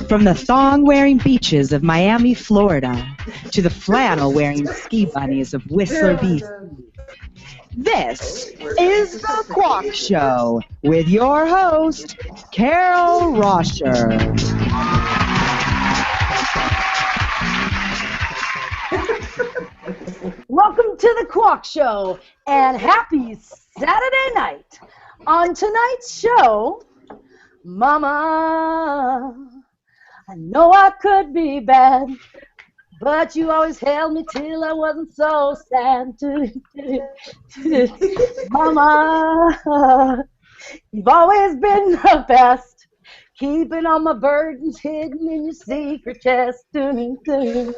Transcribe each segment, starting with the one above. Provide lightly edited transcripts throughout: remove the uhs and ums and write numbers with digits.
From the thong-wearing beaches of Miami, Florida, to the flannel-wearing ski bunnies of Whistler, BC. This is The Qualk Show with your host, Carol Rosher. Welcome to The Qualk Show, and happy Saturday night. On tonight's show, Mama, I know I could be bad, but you always held me till I wasn't so sad. Mama, you've always been the best, keeping all my burdens hidden in your secret chest. There's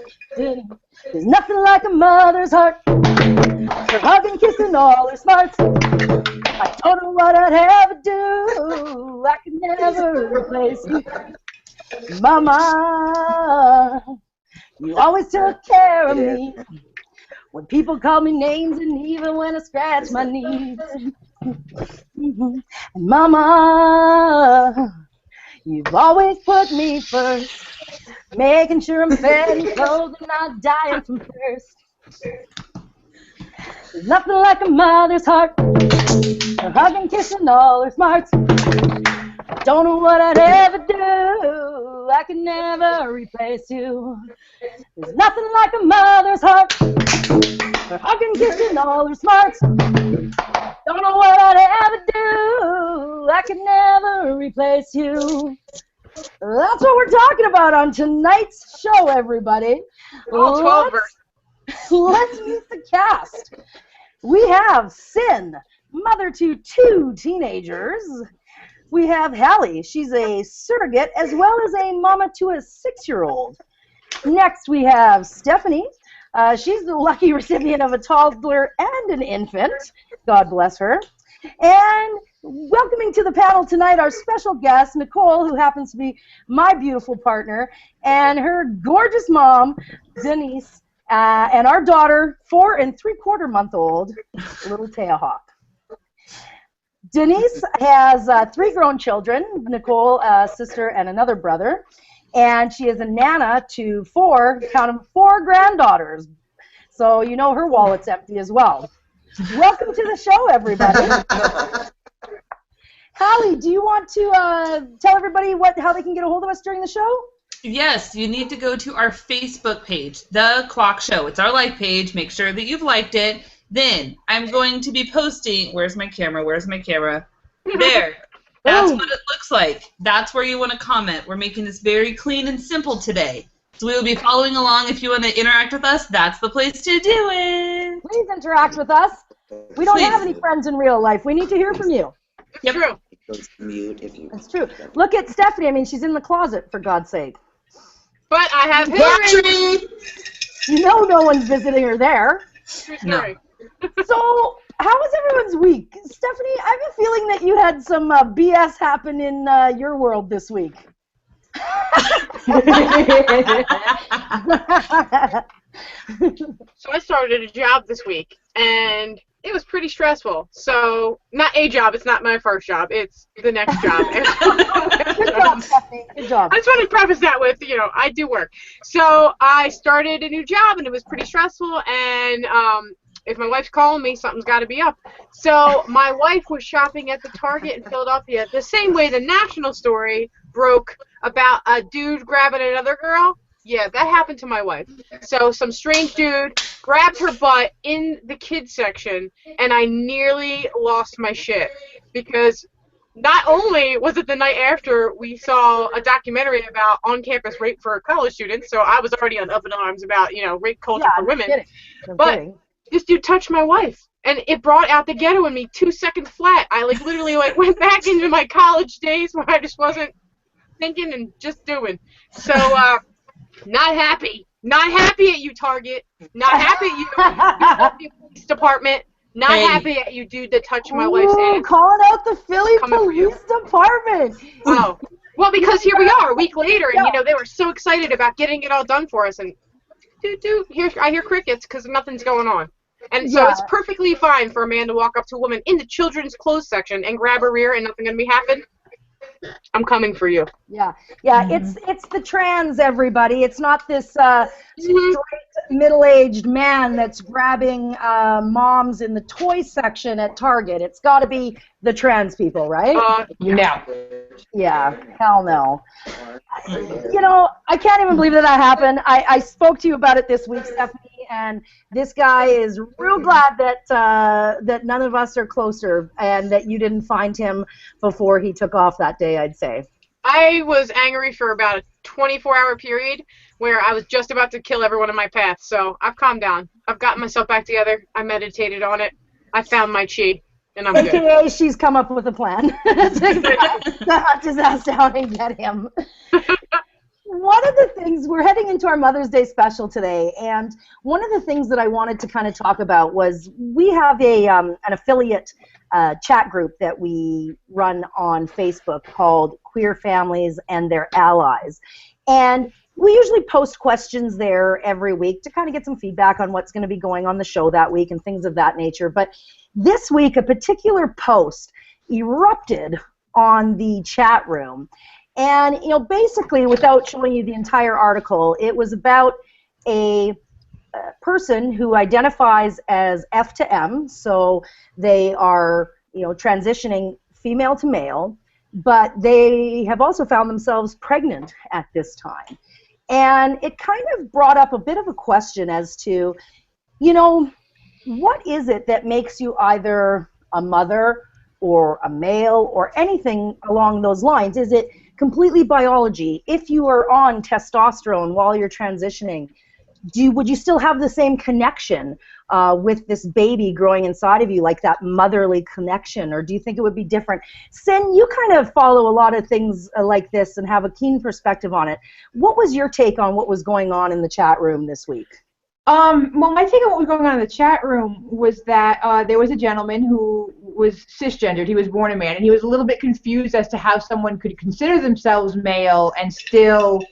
nothing like a mother's heart, her hugging, kissing, all her smarts. I don't know what I'd ever do, I could never replace you. Mama, you always took care of me when people called me names and even when I scratched my knees. And Mama, you've always put me first, making sure I'm fed and clothed and not dying from thirst. There's nothing like a mother's heart, her hugging, kissing, all her smarts. Don't know what I'd ever do, I could never replace you. There's nothing like a mother's heart, her hugging, kissing, all her smarts. Don't know what I'd ever do, I could never replace you. That's what we're talking about on tonight's show, everybody. All 12 Let's meet the cast. We have Sin, mother to 2 teenagers. We have Hallie. She's a surrogate as well as a mama to a 6-year-old. Next, we have Stephanie. She's the lucky recipient of a toddler and an infant. God bless her. And welcoming to the panel tonight our special guest, Nicole, who happens to be my beautiful partner, and her gorgeous mom, Denise, and our daughter, 4 3/4-month-old, little Teahawk. Denise has 3 grown children, Nicole, a sister, and another brother, and she is a nana to 4 granddaughters. So you know her wallet's empty as well. Welcome to the show, everybody. Hallie, do you want to tell everybody how they can get a hold of us during the show? Yes, you need to go to our Facebook page, The Qualk Show. It's our like page. Make sure that you've liked it. Then I'm going to be posting. Where's my camera? There. That's what it looks like. That's where you want to comment. We're making this very clean and simple today. So we will be following along. If you want to interact with us, that's the place to do it. Please interact with us. We don't have any friends in real life. We need to hear from you. Yep. True. That's true. Look at Stephanie. I mean, she's in the closet, for God's sake. But I have parents. You know no one's visiting her there. No. So, how was everyone's week? Stephanie, I have a feeling that you had some BS happen in your world this week. So I started a job this week, and it was pretty stressful. So, not a job, it's not my first job, it's the next job. Good job, Stephanie. Good job. I just want to preface that with, I do work. So I started a new job, and it was pretty stressful, and if my wife's calling me, something's got to be up. So my wife was shopping at the Target in Philadelphia the same way the national story broke about a dude grabbing another girl. Yeah, that happened to my wife. So some strange dude grabbed her butt in the kids section, and I nearly lost my shit. Because not only was it the night after we saw a documentary about on-campus rape for college students, so I was already up in arms about, rape culture for women. But this dude touched my wife, and it brought out the ghetto in me 2 seconds flat. I literally went back into my college days where I just wasn't thinking and just doing. So not happy. Not happy at you, Target. Not happy at you, police department. Not happy at you, dude that touched my wife's ass. Calling out the Philly Police Department. Oh, well, because here we are a week later, and they were so excited about getting it all done for us, and I hear crickets because nothing's going on. And so it's perfectly fine for a man to walk up to a woman in the children's clothes section and grab her rear and nothing going to be happening. I'm coming for you. Yeah, it's the trans, everybody. It's not this straight middle-aged man that's grabbing moms in the toy section at Target. It's got to be the trans people, right? No. Yeah, hell no. You know, I can't even believe that happened. I spoke to you about it this week, Stephanie, and this guy is real glad that that none of us are closer and that you didn't find him before he took off that day, I'd say. I was angry for about a 24-hour period where I was just about to kill everyone in my path. So I've calmed down. I've gotten myself back together. I meditated on it. I found my chi, and I'm good. AKA, she's come up with a plan to hunt his ass down and get him. One of the things, we're heading into our Mother's Day special today, and one of the things that I wanted to kind of talk about was we have an affiliate chat group that we run on Facebook called Queer Families and Their Allies. And we usually post questions there every week to kind of get some feedback on what's going to be going on the show that week and things of that nature. But this week, a particular post erupted on the chat room. And, you know, basically, without showing you the entire article, it was about a person who identifies as F to M, so they are, you know, transitioning female to male, but they have also found themselves pregnant at this time. And it kind of brought up a bit of a question as to, you know, what is it that makes you either a mother or a male or anything along those lines? Is it completely biology? If you are on testosterone while you're transitioning, would you still have the same connection with this baby growing inside of you, like that motherly connection, or do you think it would be different? Sin, you kind of follow a lot of things like this and have a keen perspective on it. What was your take on what was going on in the chat room this week? Well, my take on what was going on in the chat room was that there was a gentleman who was cisgendered. He was born a man, and he was a little bit confused as to how someone could consider themselves male and still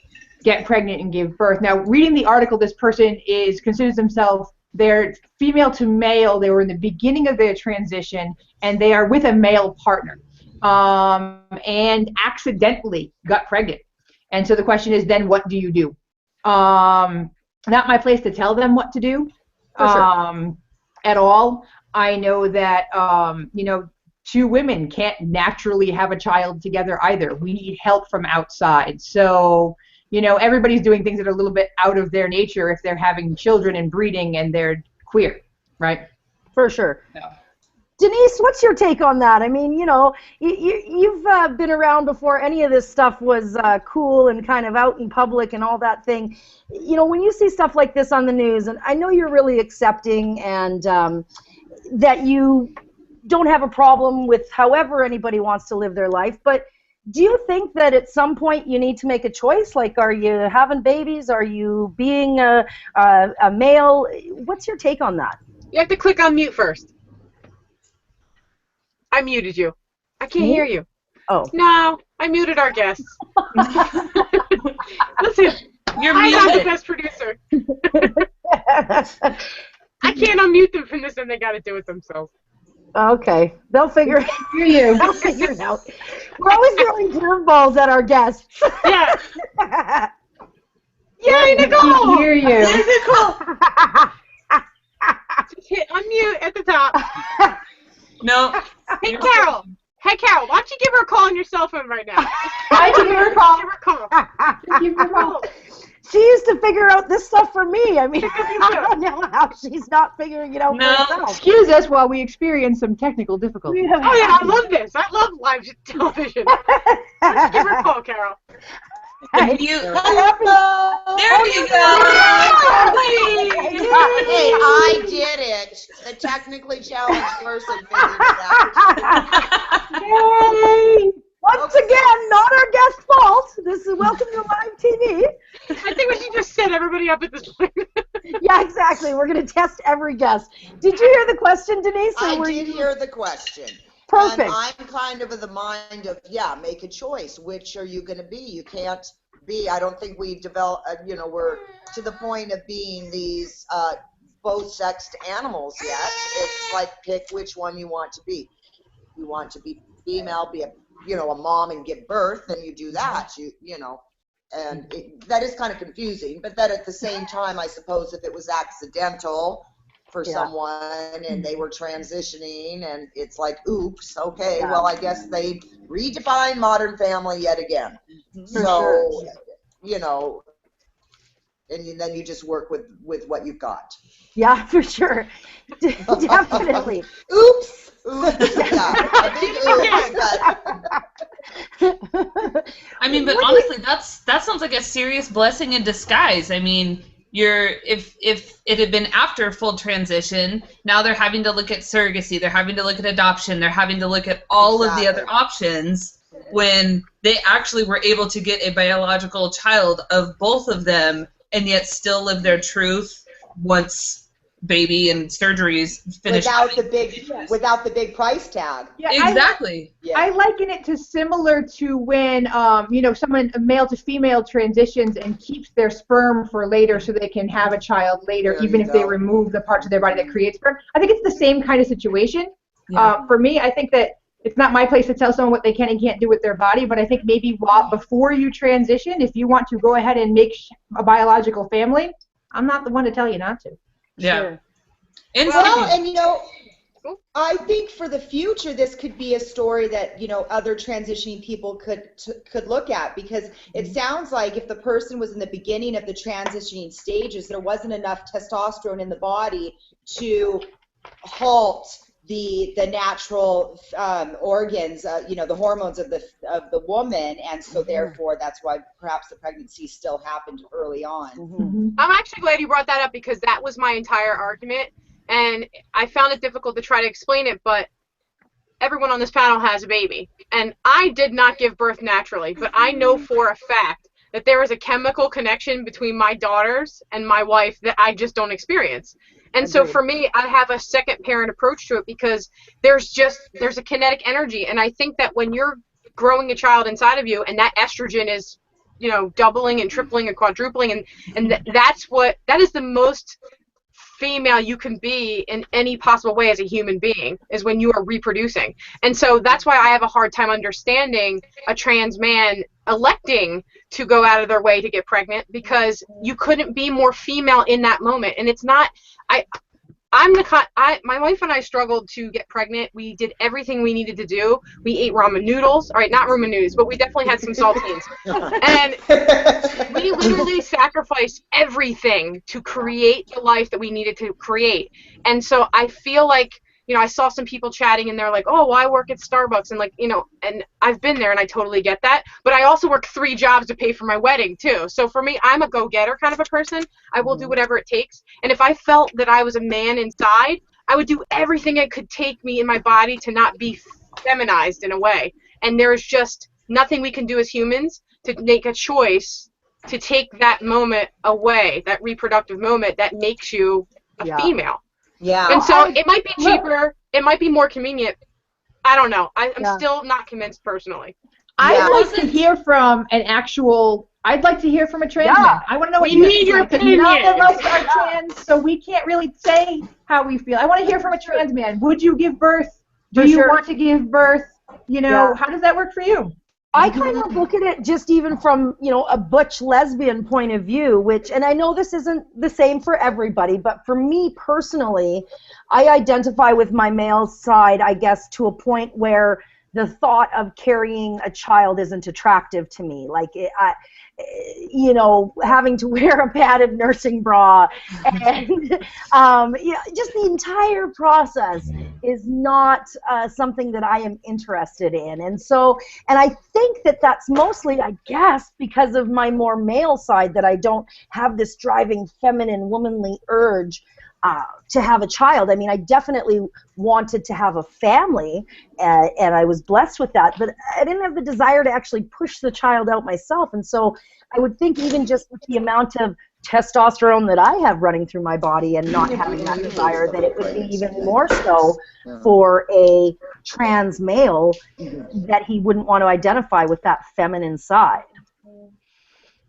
get pregnant and give birth. Now, reading the article, this person considers themselves, they're female to male. They were in the beginning of their transition, and they are with a male partner, and accidentally got pregnant. And so the question is, then what do you do? Not my place to tell them what to do at all. I know that, you know, two women can't naturally have a child together either. We need help from outside. So, you know, everybody's doing things that are a little bit out of their nature if they're having children and breeding and they're queer, right? For sure. Yeah. Denise, what's your take on that? I mean, you know, you've been around before any of this stuff was cool and kind of out in public and all that thing. You know, when you see stuff like this on the news, and I know you're really accepting and that you don't have a problem with however anybody wants to live their life, but do you think that at some point you need to make a choice? Like, are you having babies? Are you being a male? What's your take on that? You have to click on mute first. I muted you. I can't hear you. Oh. No, I muted our guests. Listen, You're I'm not the muted. best producer. I can't unmute them from this, and they got to do it themselves. Okay, they'll figure it You. They'll figure it out. We're always throwing curveballs at our guests. Yeah. Yay, Nicole! Hear you. Just hit unmute at the top. No. Hey, Carol. Hey, Carol, why don't you give her a call on your cell phone right now? I give her a call. Give her a call. Give her a call. She used to figure out this stuff for me. I mean, I don't know how she's not figuring it out No. for herself. Excuse us while we experience some technical difficulties. Oh, yeah, I love this. I love live television. Why don't you give her a call, Carol? There you go. Hey. Hey, I did it. The technically challenged person figured it out. Yay! Once again, not our guest's fault. This is Welcome to Live TV. I think we should just set everybody up at this point. Yeah, exactly. We're going to test every guest. Did you hear the question, Denise? Or I were did you... hear the question. Perfect. And I'm kind of the mind of, yeah, make a choice. Which are you going to be? You can't be, I don't think we've developed, you know, we're to the point of being these both-sexed animals yet. It's like pick which one you want to be. You want to be female, be a a mom and give birth, then you do that. And that is kind of confusing. But then at the same time, I suppose if it was accidental for someone and they were transitioning, and it's like, oops, okay, well, I guess they redefine modern family yet again. So, and then you just work with what you've got. Yeah, for sure. Definitely. Oops. Yeah, a big oops. I mean, but honestly, that sounds like a serious blessing in disguise. I mean, if it had been after full transition, now they're having to look at surrogacy, they're having to look at adoption, they're having to look at all of the other options when they actually were able to get a biological child of both of them and yet still live their truth once baby and surgeries finished. Without the big price tag. Yeah, exactly. I liken it to similar to when someone, a male to female, transitions and keeps their sperm for later so they can have a child later, even if they remove the parts of their body that create sperm. I think it's the same kind of situation. For me, I think that it's not my place to tell someone what they can and can't do with their body, but I think maybe before you transition, if you want to go ahead and make a biological family, I'm not the one to tell you not to. Yeah. Sure. And I think for the future, this could be a story that other transitioning people could look at, because it sounds like if the person was in the beginning of the transitioning stages, there wasn't enough testosterone in the body to halt the natural organs, the hormones of the woman, and so therefore that's why perhaps the pregnancy still happened early on. I'm actually glad you brought that up, because that was my entire argument, and I found it difficult to try to explain it, but everyone on this panel has a baby, and I did not give birth naturally, but I know for a fact that there is a chemical connection between my daughters and my wife that I just don't experience. And so for me, I have a second parent approach to it, because there's a kinetic energy. And I think that when you're growing a child inside of you and that estrogen is, doubling and tripling and quadrupling, and that is the most female you can be in any possible way as a human being, is when you are reproducing. And so that's why I have a hard time understanding a trans man electing to go out of their way to get pregnant, because you couldn't be more female in that moment. And it's not, my wife and I struggled to get pregnant. We did everything we needed to do. We ate ramen noodles. All right, not ramen noodles, but we definitely had some saltines. And we literally sacrificed everything to create the life that we needed to create. And so I feel like, I saw some people chatting and they're like, oh, well, I work at Starbucks, and and I've been there and I totally get that. But I also work 3 jobs to pay for my wedding too. So for me, I'm a go-getter kind of a person. I will do whatever it takes. And if I felt that I was a man inside, I would do everything it could take me in my body to not be feminized in a way. And there's just nothing we can do as humans to make a choice to take that moment away, that reproductive moment that makes you a female. Yeah. And so it might be cheaper, it might be more convenient. I don't know. I'm still not convinced personally. I'd like to hear from I'd like to hear from a trans man. I want to know what you need your opinion. None of us are trans, so we can't really say how we feel. I want to hear from a trans man. Would you give birth? Do you want to give birth? How does that work for you? I kind of look at it just even from, a butch lesbian point of view, and I know this isn't the same for everybody, but for me personally, I identify with my male side, I guess, to a point where the thought of carrying a child isn't attractive to me. Like, having to wear a padded nursing bra and just the entire process is not something that I am interested in. And I think that that's mostly, I guess, because of my more male side, that I don't have this driving feminine womanly urge to have a child. I mean, I definitely wanted to have a family, and I was blessed with that, but I didn't have the desire to actually push the child out myself. And so I would think even just with the amount of testosterone that I have running through my body and not having that desire, that it would be even more so for a trans male that he wouldn't want to identify with that feminine side.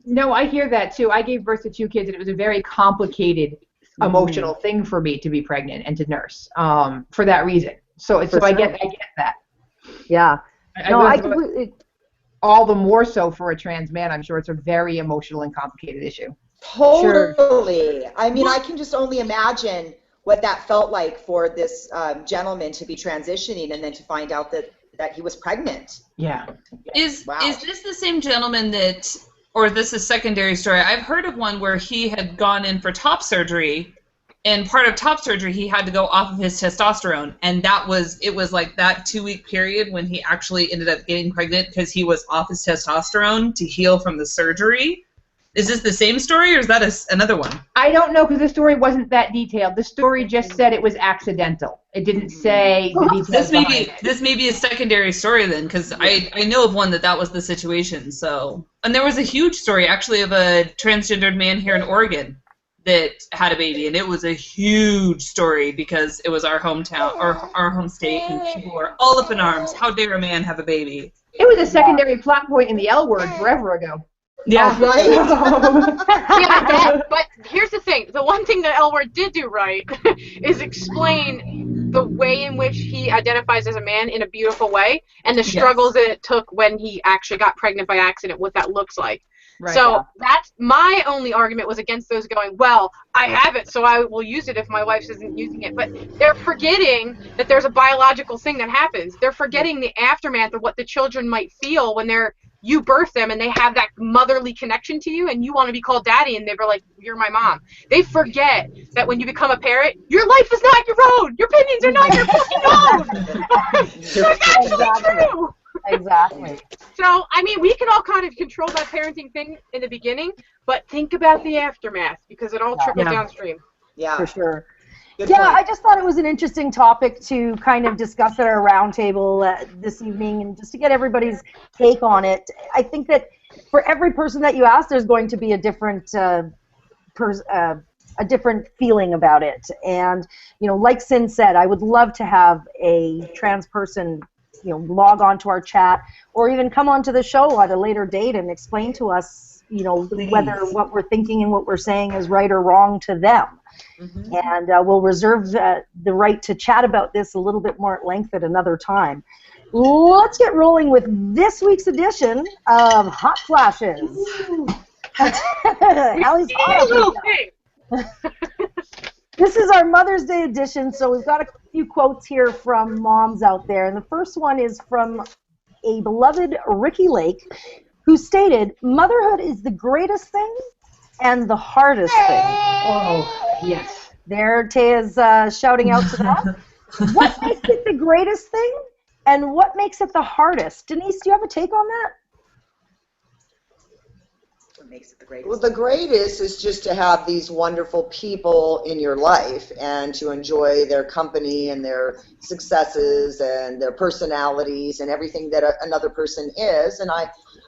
No, I hear that too. I gave birth to 2 kids, and it was a very complicated emotional thing for me to be pregnant and to nurse for that reason. So I get that. Yeah. No, I completely. All the more so for a trans man. I'm sure it's a very emotional and complicated issue. Totally. I mean, I can just only imagine what that felt like for this gentleman to be transitioning and then to find out that he was pregnant. Yeah. Is this the same gentleman that, or this is secondary story? I've heard of one where he had gone in for top surgery, and part of top surgery he had to go off of his testosterone, and it was like that 2-week period when he actually ended up getting pregnant because he was off his testosterone to heal from the surgery. Is this the same story, or is that another one? I don't know, because the story wasn't that detailed. The story just said it was accidental. It didn't say the details This may be a secondary story then, because I know of one that was the situation. So, and there was a huge story actually of a transgendered man here in Oregon that had a baby, and it was a huge story because it was our hometown or our home state, and people were all up in arms. How dare a man have a baby? It was a secondary plot point in the L Word forever ago. Yeah, right. Yeah, but here's the thing. The one thing that Elward did do right is explain the way in which he identifies as a man in a beautiful way, and the struggles that it took when he actually got pregnant by accident, what that looks like. Right. So that's my only argument was against those going, well, I have it, so I will use it if my wife isn't using it. But they're forgetting that there's a biological thing that happens. They're forgetting the aftermath of what the children might feel when you birth them and they have that motherly connection to you and you want to be called daddy and they were like, you're my mom. They forget that when you become a parent, your life is not your own. Your opinions are not your fucking own. That's actually true. Exactly. So, I mean, we can all kind of control that parenting thing in the beginning, but think about the aftermath because it all trickles downstream. Yeah. For sure. Good Yeah, point. I just thought it was an interesting topic to kind of discuss at our roundtable this evening, and just to get everybody's take on it. I think that for every person that you ask, there's going to be a different feeling about it. And like Sin said, I would love to have a trans person, log on to our chat, or even come onto the show at a later date and explain to us, whether what we're thinking and what we're saying is right or wrong to them. Mm-hmm. And we'll reserve the right to chat about this a little bit more at length at another time. Let's get rolling with this week's edition of Hot Flashes. Allie's hot. This is our Mother's Day edition, so we've got a few quotes here from moms out there. And the first one is from a beloved Ricky Lake, who stated, "Motherhood is the greatest thing and the hardest thing." Oh, yes. There Taya's shouting out to that. What makes it the greatest thing and what makes it the hardest? Denise, do you have a take on that? What makes it the greatest? Well, the greatest is just to have these wonderful people in your life and to enjoy their company and their successes and their personalities and everything that another person is. And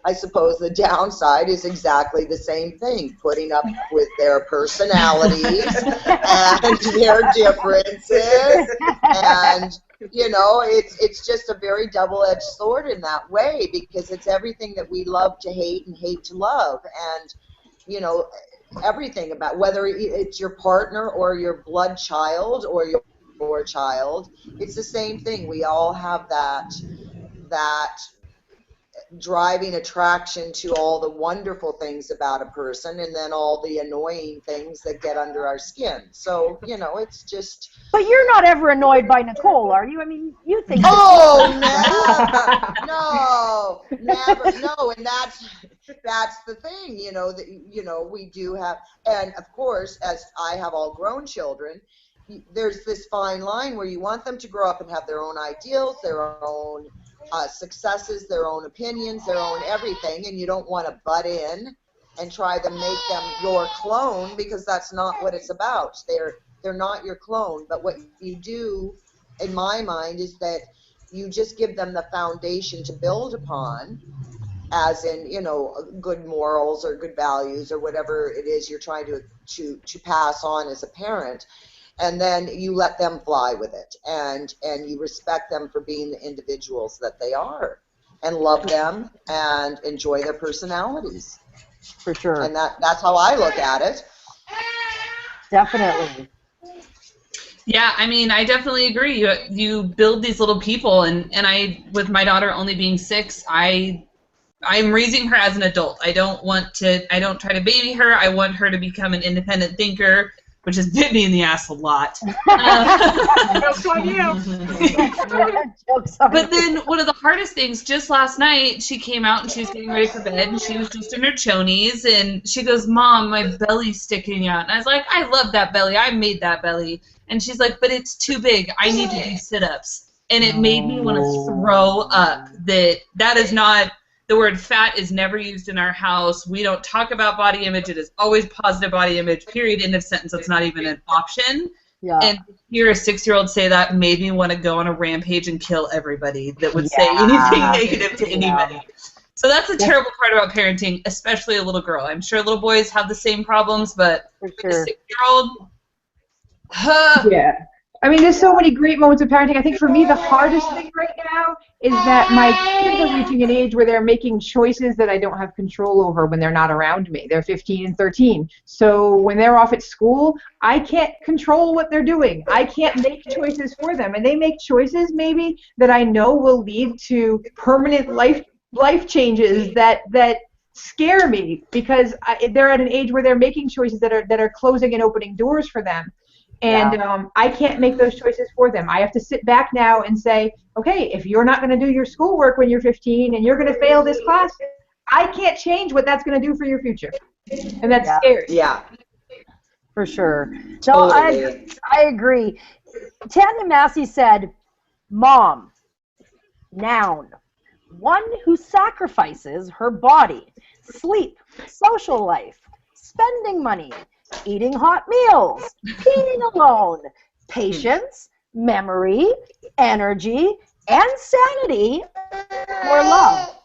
I suppose the downside is exactly the same thing, putting up with their personalities and their differences. And, it's just a very double-edged sword in that way, because it's everything that we love to hate and hate to love. And, everything about whether it's your partner or your blood child or your child, it's the same thing. We all have that driving attraction to all the wonderful things about a person and then all the annoying things that get under our skin. So, it's just... But you're not ever annoyed by Nicole, are you? I mean, you think... Oh, never! Never. No, and that's the thing, that, we do have... And, of course, as I have all grown children, there's this fine line where you want them to grow up and have their own ideals, their own successes, their own opinions, their own everything, and you don't want to butt in and try to make them your clone, because that's not what it's about. They're not your clone, but what you do, in my mind, is that you just give them the foundation to build upon, as in, good morals or good values or whatever it is you're trying to pass on as a parent. And then you let them fly with it, and you respect them for being the individuals that they are, and love them and enjoy their personalities. For sure. And that's how I look at it. Definitely. Yeah, I mean, I definitely agree. You build these little people, and I, with my daughter only being 6, I'm raising her as an adult. I don't try to baby her. I want her to become an independent thinker, which has bit me in the ass a lot. Jokes on you. But then one of the hardest things, just last night, she came out and she was getting ready for bed, and she was just in her chonies, and she goes, "Mom, my belly's sticking out." And I was like, "I love that belly. I made that belly." And she's like, "But it's too big. I need to do sit-ups." And it made me want to throw up. That is not, the word fat is never used in our house. We don't talk about body image. It is always positive body image, period, end of sentence. That's not even an option. Yeah. And to hear a 6-year-old say that made me want to go on a rampage and kill everybody that would say anything negative to anybody. So that's the terrible part about parenting, especially a little girl. I'm sure little boys have the same problems, but For a sure. 6-year-old, Yeah. I mean, there's so many great moments of parenting. I think for me, the hardest thing right now is that my kids are reaching an age where they're making choices that I don't have control over when they're not around me. They're 15 and 13. So when they're off at school, I can't control what they're doing. I can't make choices for them. And they make choices maybe that I know will lead to permanent life changes that scare me, because they're at an age where they're making choices that are closing and opening doors for them. And I can't make those choices for them. I have to sit back now and say, okay, if you're not going to do your schoolwork when you're 15 and you're going to fail this class, I can't change what that's going to do for your future. And that's scary. Yeah. For sure. No, Totally. I agree. Tanya Massey said, "Mom, noun, one who sacrifices her body, sleep, social life, spending money, eating hot meals, peeing alone, patience, memory, energy, and sanity for love."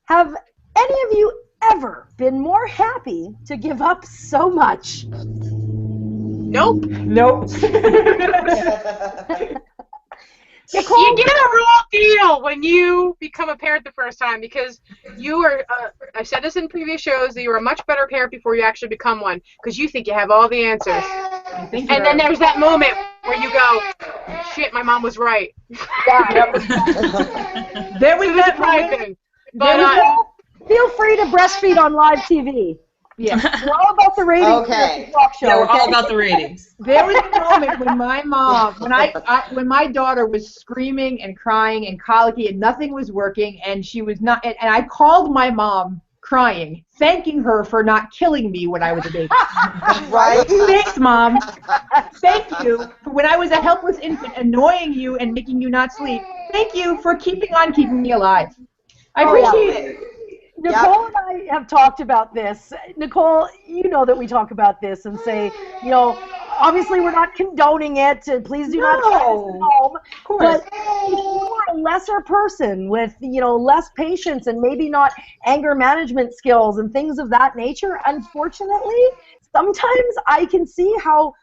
Have any of you ever been more happy to give up so much? Nope. Nope. Nicole? You get a raw deal when you become a parent the first time, because you are, I've said this in previous shows, that you're a much better parent before you actually become one, because you think you have all the answers. And then there's that moment where you go, shit, my mom was right. There was that surprising. But Feel free to breastfeed on live TV. yeah. We're all about the ratings. Okay. Of the Qualk Show, yeah, we're all okay? about the ratings. There was a moment when my mom, when my daughter was screaming and crying and colicky and nothing was working, and she was not, and I called my mom crying, thanking her for not killing me when I was a baby. Right? Thanks, Mom. Thank you for when I was a helpless infant, annoying you and making you not sleep. Thank you for keeping on keeping me alive. I appreciate it. Nicole and I have talked about this. Nicole, you know that we talk about this and say, you know, obviously we're not condoning it. Please do not try this at home. Of course. But if you are a lesser person with, you know, less patience and maybe not anger management skills and things of that nature, unfortunately, sometimes I can see how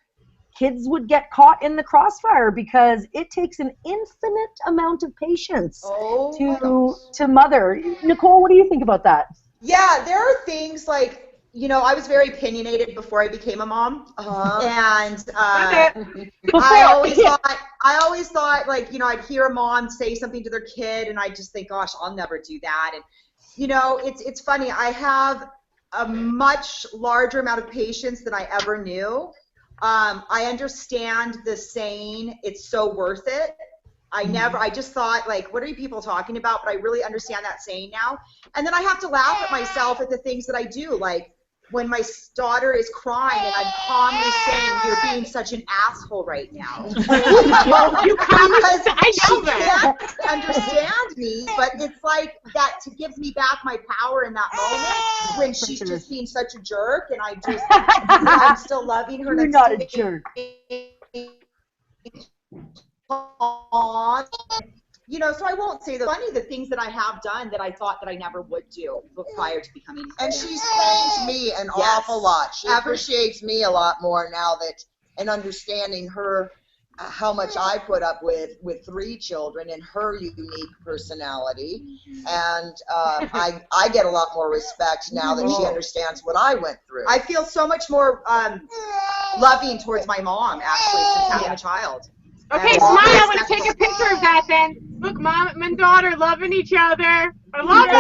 kids would get caught in the crossfire, because it takes an infinite amount of patience to mother. Nicole, what do you think about that? Yeah, there are things like, you know, I was very opinionated before I became a mom, and I always thought, like, you know, I'd hear a mom say something to their kid, and I'd just think, gosh, I'll never do that. And you know, it's funny. I have a much larger amount of patience than I ever knew. I understand the saying, it's so worth it. I just thought, like, what are you people talking about? But I really understand that saying now. And then I have to laugh at myself at the things that I do. Like, when my daughter is crying and I'm calmly saying, you're being such an asshole right now. I know She that. can't understand me, but it's like that gives me back my power in that moment when she's just being such a jerk, and I'm still loving her. You're not a jerk. You know, so I won't say the things that I have done that I thought that I never would do prior to becoming. And she's thanked me an awful lot. She appreciates me a lot more now that, and understanding her, how much I put up with 3 children and her unique personality, and I get a lot more respect now that she understands what I went through. I feel so much more loving towards my mom, actually, since having a child. Okay, And smile and take a picture of that then. Look, mom and daughter loving each other. I love it.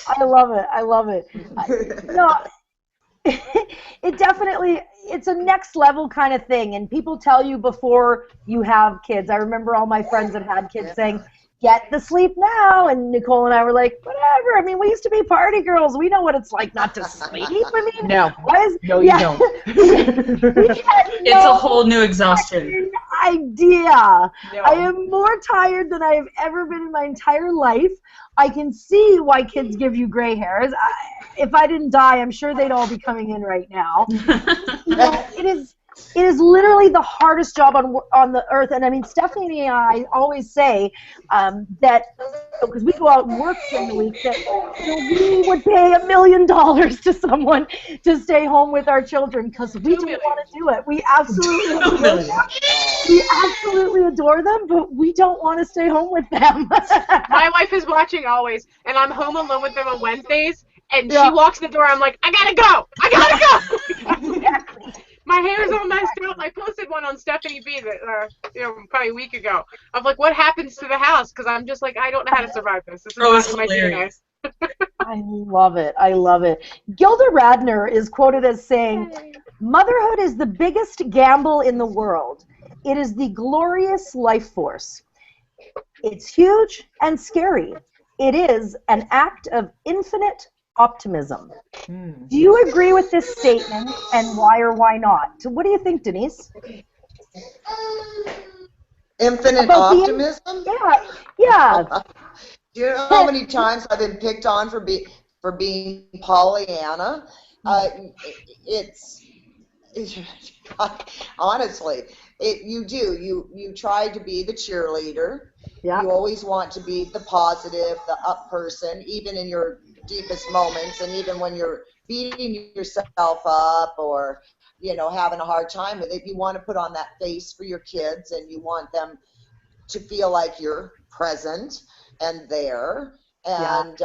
I love it. I love it. No, it definitely, it's a next level kind of thing, and people tell you before you have kids. I remember all my friends that had kids saying, get the sleep now, and Nicole and I were like, whatever. I mean, we used to be party girls. We know what it's like not to sleep. I mean, No, you don't. It's a whole new exhaustion. Idea. No. I am more tired than I have ever been in my entire life. I can see why kids give you gray hairs. If I didn't die, I'm sure they'd all be coming in right now. It is literally the hardest job on the earth. And I mean, Stephanie and I always say that, because we go out and work during the week, that we would pay $1 million to someone to stay home with our children, because we don't want to do it. We absolutely adore them. We absolutely adore them, but we don't want to stay home with them. My wife is watching always, and I'm home alone with them on Wednesdays, and she walks in the door, I'm like, I gotta go! I gotta go! Exactly. My hair's all messed up. I posted one on Stephanie B that, probably a week ago, of like, what happens to the house? Because I'm just like, I don't know how to survive this. This is It's not my DNA. hilarious. I love it. I love it. Gilda Radner is quoted as saying, motherhood is the biggest gamble in the world. It is the glorious life force. It's huge and scary. It is an act of infinite optimism. Do you agree with this statement, and why or why not? So what do you think, Denise? Infinite About the optimism? Yeah. Do you know how many times I've been picked on for being Pollyanna? Honestly, you try to be the cheerleader. Yeah. You always want to be the positive, the up person, even in your deepest moments, and even when you're beating yourself up or having a hard time with it, you want to put on that face for your kids, and you want them to feel like you're present and there, and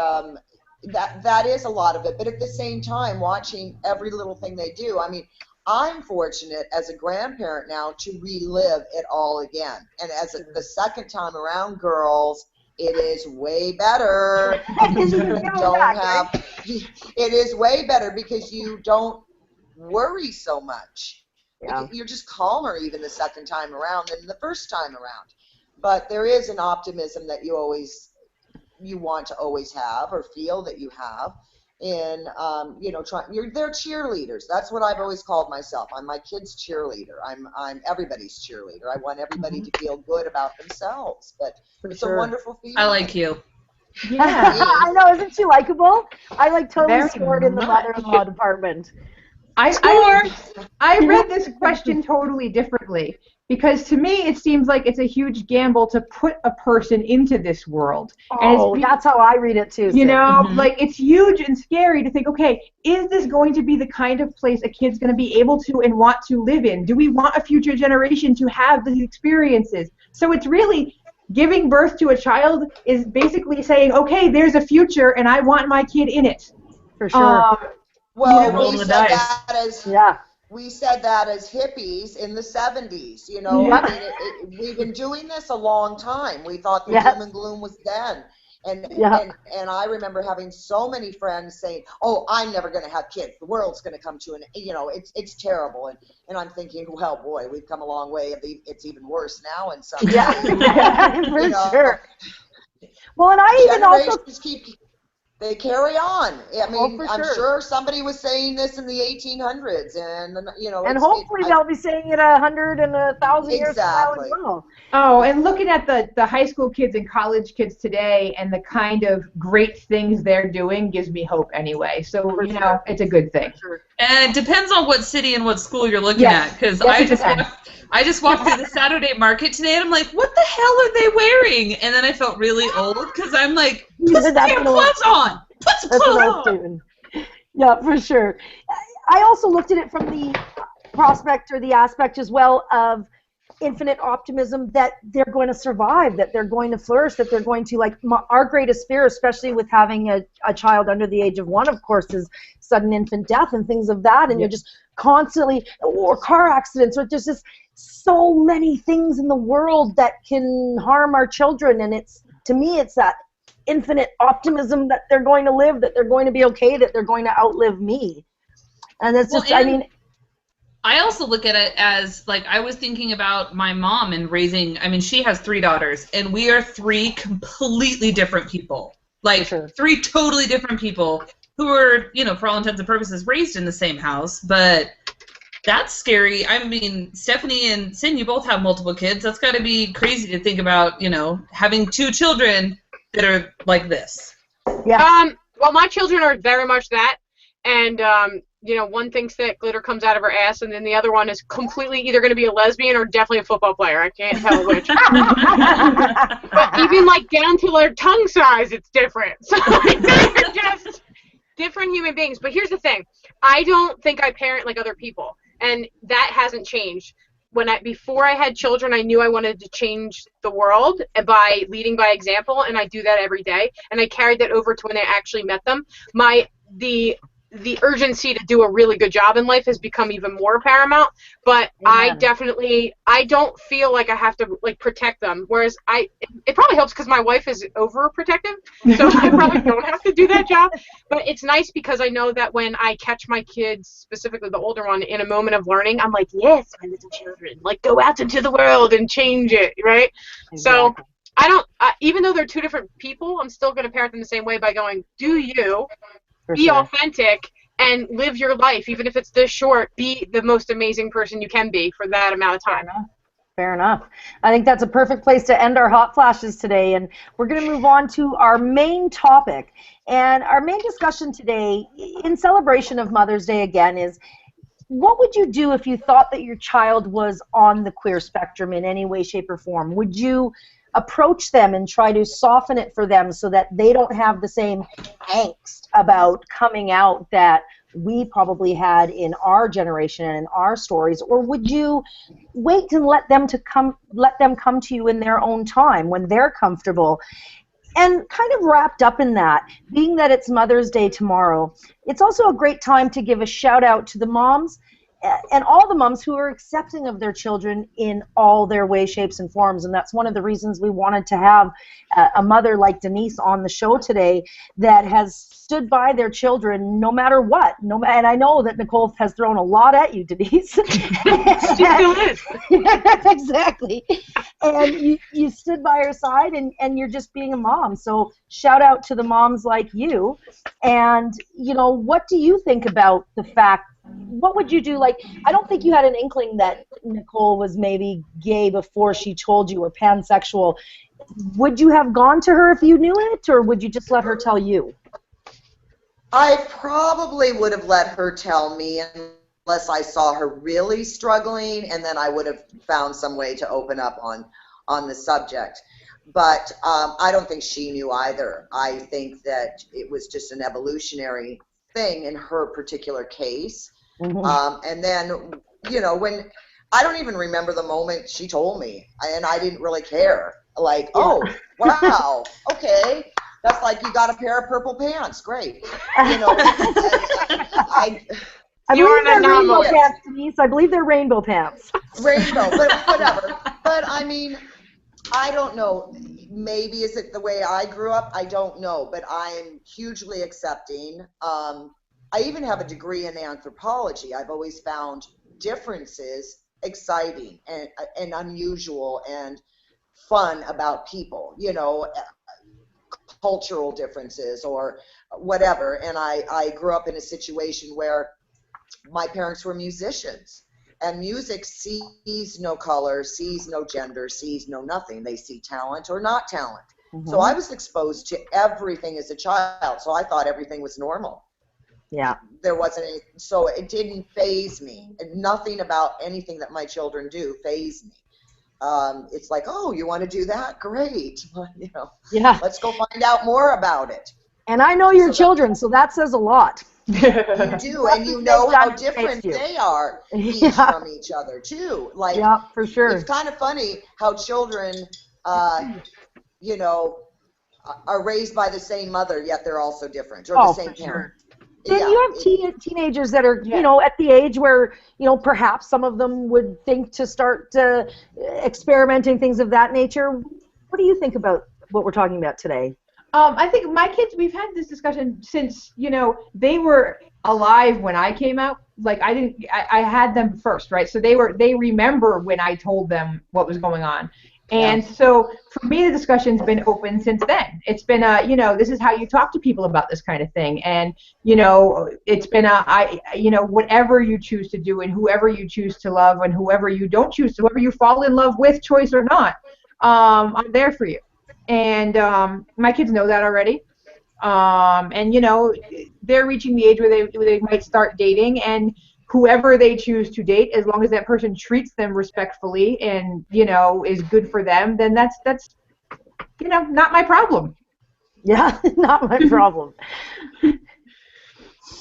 that is a lot of it. But at the same time, watching every little thing they do, I mean, I'm fortunate as a grandparent now to relive it all again. And as the second time around, girls, it is way better. It is way better because you don't worry so much. Yeah. You're just calmer even the second time around than the first time around. But there is an optimism that you want to always have, or feel that you have. In they're cheerleaders. That's what I've always called myself. I'm my kid's cheerleader. I'm everybody's cheerleader. I want everybody to feel good about themselves. But it's a wonderful feeling. I like you. Yeah, I know. Isn't she likable? I totally scored in the mother-in-law department. I read this question totally differently, because to me it seems like it's a huge gamble to put a person into this world. Oh, and that's how I read it too. Like, it's huge and scary to think, okay, is this going to be the kind of place a kid's going to be able to and want to live in? Do we want a future generation to have these experiences? So it's really, giving birth to a child is basically saying, okay, there's a future and I want my kid in it. For sure. Well, we said that as hippies in the 70s. I mean, we've been doing this a long time. We thought the doom and gloom was then. And I remember having so many friends saying, "Oh, I'm never going to have kids. The world's going to come to an, it's terrible." And I'm thinking, well, boy, we've come a long way. It's even worse now in some ways. For sure. Well, and I even also they carry on. I mean, I'm sure somebody was saying this in the 1800s, and and hopefully they'll be saying it 100 and 1,000 years from now as well. Oh, and looking at the high school kids and college kids today and the kind of great things they're doing gives me hope anyway. So it's a good thing. And it depends on what city and what school you're looking at, because I just walked through the Saturday market today, and I'm like, what the hell are they wearing? And then I felt really old, because I'm like, put some damn clothes on! Put some clothes on! Yeah, for sure. I also looked at it from the prospect or the aspect as well of infinite optimism that they're going to survive, that they're going to flourish, that they're going to, like, our greatest fear, especially with having a child under the age of 1, of course, is sudden infant death and things of that, and you're just constantly, or car accidents, or there's just so many things in the world that can harm our children, and it's, to me, it's that infinite optimism that they're going to live, that they're going to be okay, that they're going to outlive me. And it's just, I mean, I also look at it as, like, I was thinking about my mom and raising, I mean, she has 3 daughters, and we are 3 completely different people. Like, 3 totally different people who were, you know, for all intents and purposes, raised in the same house, but that's scary. I mean, Stephanie and Sin, you both have multiple kids. That's got to be crazy to think about, you know, having 2 children that are like this. Yeah. Well, my children are very much that, and you know, one thinks that glitter comes out of her ass, and then the other one is completely either going to be a lesbian or definitely a football player. I can't tell which. But even, like, down to their tongue size, it's different. So they're just different human beings. But here's the thing. I don't think I parent like other people, and that hasn't changed. Before I had children, I knew I wanted to change the world by leading by example, and I do that every day. And I carried that over to when I actually met them. The urgency to do a really good job in life has become even more paramount, but I don't feel like I have to, like, protect them, whereas it probably helps because my wife is overprotective, so I probably don't have to do that job, but it's nice because I know that when I catch my kids, specifically the older one, in a moment of learning, I'm like, yes, my little children, like, go out into the world and change it, right? Exactly. So even though they're 2 different people, I'm still going to parent them the same way by going, do you, be authentic, and live your life, even if it's this short. Be the most amazing person you can be for that amount of time. Fair enough. I think that's a perfect place to end our hot flashes today, and we're going to move on to our main topic. And our main discussion today, in celebration of Mother's Day again, is what would you do if you thought that your child was on the queer spectrum in any way, shape, or form? Would you approach them and try to soften it for them so that they don't have the same angst about coming out that we probably had in our generation and in our stories? Or would you wait and let them come to you in their own time when they're comfortable? And kind of wrapped up in that, being that it's Mother's Day tomorrow, it's also a great time to give a shout out to the moms and all the moms who are accepting of their children in all their ways, shapes, and forms. And that's one of the reasons we wanted to have a mother like Denise on the show today that has stood by their children no matter what. And I know that Nicole has thrown a lot at you, Denise. She still is. Exactly. And you stood by her side, and you're just being a mom. So shout out to the moms like you. And, you know, what do you think about the fact, what would you do? Like, I don't think you had an inkling that Nicole was maybe gay before she told you, or pansexual. Would you have gone to her if you knew it, or would you just let her tell you? I probably would have let her tell me unless I saw her really struggling, and then I would have found some way to open up on the subject. But I don't think she knew either. I think that it was just an evolutionary thing in her particular case. Mm-hmm. And then, you know, when I don't even remember the moment she told me, and I didn't really care. Like, yeah. Oh, wow, okay. That's like, you got a pair of purple pants. Great. You know, I believe they're rainbow pants, Denise. I believe they're rainbow pants. Rainbow, but whatever. But, I mean, I don't know. Maybe is it the way I grew up? I don't know. But I'm hugely accepting. I even have a degree in anthropology. I've always found differences exciting and unusual and fun about people, you know, cultural differences or whatever. And I grew up in a situation where my parents were musicians, and music sees no color, sees no gender, sees no nothing. They see talent or not talent. Mm-hmm. So I was exposed to everything as a child, so I thought everything was normal. Yeah. There wasn't any, so it didn't faze me. Nothing about anything that my children do fazed me. It's like, oh, you want to do that? Great. You know, yeah. Let's go find out more about it. And I know your children, so that says a lot. You do, and you know They've how done different makes you. they are each Yeah. from each other too. Like, Yeah, for sure. it's kind of funny how children, you know, are raised by the same mother, yet they're also different, or the same For parent. sure. Then you have teenagers that are, you know, at the age where, you know, perhaps some of them would think to start experimenting, things of that nature. What do you think about what we're talking about today? I think my kids, we've had this discussion since, you know, they were alive when I came out. Like, I had them first, right? So they remember when I told them what was going on. And so for me, the discussion's been open since then. It's been you know, this is how you talk to people about this kind of thing. And, you know, it's been you know, whatever you choose to do and whoever you choose to love and whoever you don't choose to, whoever you fall in love with, choice or not, I'm there for you. And my kids know that already. And, you know, they're reaching the age where they might start dating, and whoever they choose to date, as long as that person treats them respectfully and, you know, is good for them, then that's you know, not my problem. Yeah, not my problem.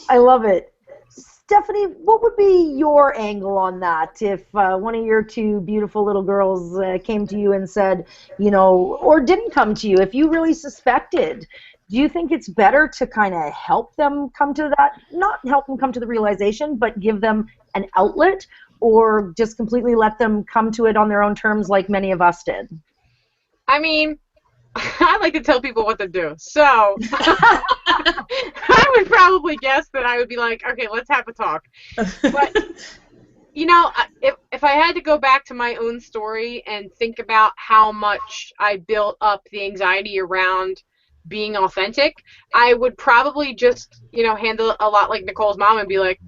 I love it. Stephanie, what would be your angle on that if one of your two beautiful little girls came to you and said, you know, or didn't come to you, if you really suspected, do you think it's better to kind of help them come to that, not help them come to the realization, but give them an outlet, or just completely let them come to it on their own terms like many of us did? I mean, I like to tell people what to do. So I would probably guess that I would be like, okay, let's have a talk. But, you know, if I had to go back to my own story and think about how much I built up the anxiety around being authentic, I would probably just, you know, handle it a lot like Nicole's mom and be like,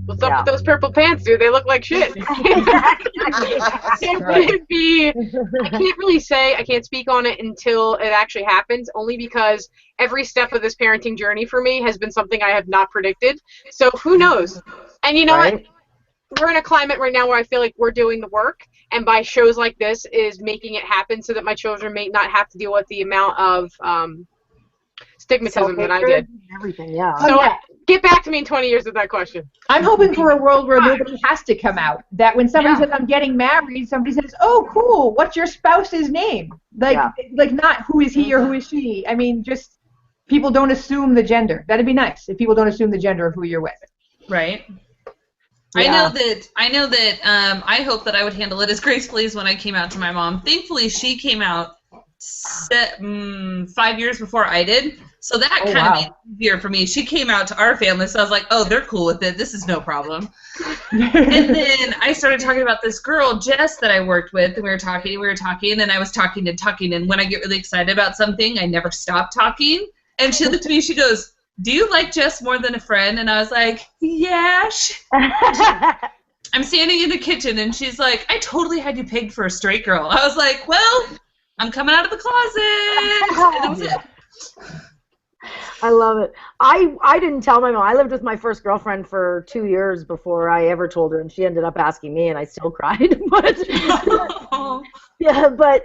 what's up with those purple pants, dude? They look like shit. It would be, I can't really say, I can't speak on it until it actually happens, only because every step of this parenting journey for me has been something I have not predicted. So who knows? And you know what? We're in a climate right now where I feel like we're doing the work, and by shows like this is making it happen so that my children may not have to deal with the amount of stigmatism that I did. Everything, yeah. So get back to me in 20 years with that question. I'm hoping for a world where nobody has to come out. That when somebody says, I'm getting married, somebody says, oh, cool, what's your spouse's name? Like not who is he or who is she. I mean, just people don't assume the gender. That'd be nice if people don't assume the gender of who you're with. Right. Yeah. I know that I hope that I would handle it as gracefully as when I came out to my mom. Thankfully, she came out 5 years before I did, so that kind of made it easier for me. She came out to our family, so I was like, oh, they're cool with it. This is no problem. And then I started talking about this girl, Jess, that I worked with, and we were talking, and I was talking, and when I get really excited about something, I never stop talking. And she looked at me, she goes, do you like Jess more than a friend? And I was like, yeah. I'm standing in the kitchen, and she's like, I totally had you pegged for a straight girl. I was like, well, I'm coming out of the closet. And that was it. I love it. I didn't tell my mom. I lived with my first girlfriend for 2 years before I ever told her, and she ended up asking me, and I still cried. But yeah, but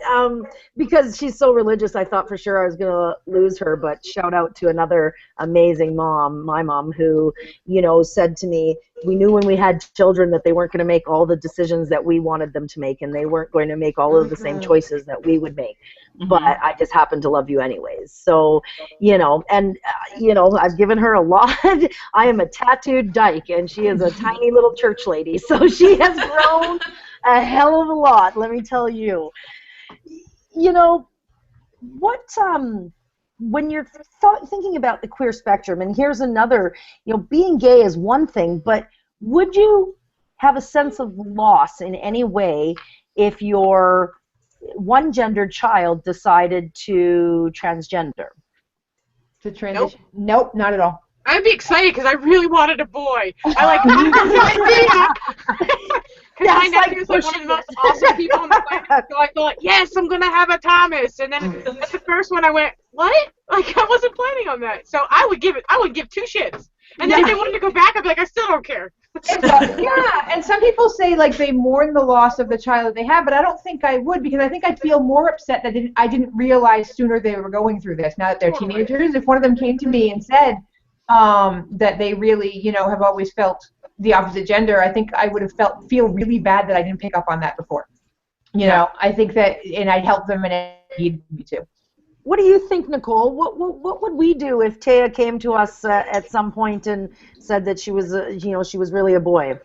because she's so religious, I thought for sure I was gonna lose her. But shout out to another amazing mom, my mom, who, you know, said to me, we knew when we had children that they weren't going to make all the decisions that we wanted them to make, and they weren't going to make all of the same choices that we would make. But I just happen to love you anyways. So, you know, and, you know, I've given her a lot. I am a tattooed dyke, and she is a tiny little church lady. So she has grown a hell of a lot, let me tell you. You know, what, when you're thinking about the queer spectrum, and here's another, you know, being gay is one thing, but would you have a sense of loss in any way if your one-gendered child decided to transgender? To transition? Nope, not at all. I'd be excited because I really wanted a boy. I like the idea. Because my nephew's like one of the most awesome people on the planet. So I thought, yes, I'm going to have a Thomas. And then at the first one I went, what? Like, I wasn't planning on that. So I would give two shits. And then if they wanted to go back, I'd be like, I still don't care. Yeah, and some people say, like, they mourn the loss of the child that they have, but I don't think I would, because I think I'd feel more upset that I didn't realize sooner they were going through this, now that they're teenagers. If one of them came to me and said, that they really, you know, have always felt the opposite gender, I think I would have feel really bad that I didn't pick up on that before. You know, I think that, and I'd help them and it needed me to. What do you think, Nicole? What would we do if Taya came to us at some point and said that she was, you know, she was really a boy?